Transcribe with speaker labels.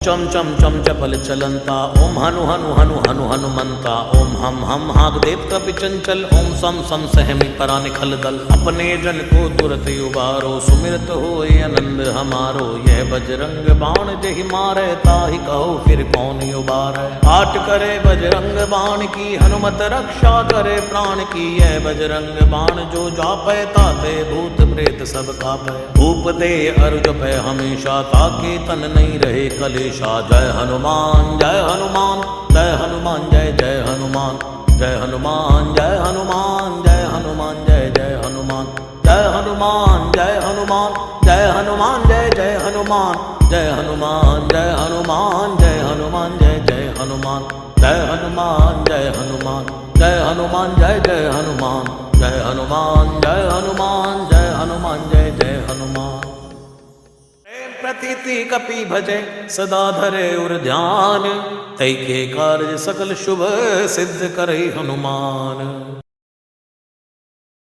Speaker 1: चम चम चम चपल चलंता ओम हनु हनु हनु हनु हनुमंता ओम हम हाग देव कपि चंचल ओम सम सम सहमि करा निखल दल अपने जन को तुरत उबारो सुमिरत होए आनंद हमारो यह बजरंग बाण जहि मारे ताहि कहो फिर कौन उबारे आट करे बजरंग बाण की हनुमत रक्षा करे प्राण की यह बजरंग बाण जो जापै ताते भूत प्रेत सब कापै भूप दे अरु जपै हमेशा ताके तन नहीं रहे कलेशा जय हनुमान जय हनुमान जय हनुमान जय जय हनुमान जय हनुमान जय हनुमान जय हनुमान जय जय हनुमान जय हनुमान जय हनुमान जय हनुमान जय जय हनुमान जय हनुमान जय हनुमान जय हनुमान जय जय हनुमान जय हनुमान जय हनुमान जय हनुमान जय जय हनुमान जय हनुमान जय हनुमान जय हनुमान जय जय हनुमान प्रतीति कपि भजे सदा धरे उर ध्यान तै के कार्य सकल शुभ सिद्ध करे हनुमान।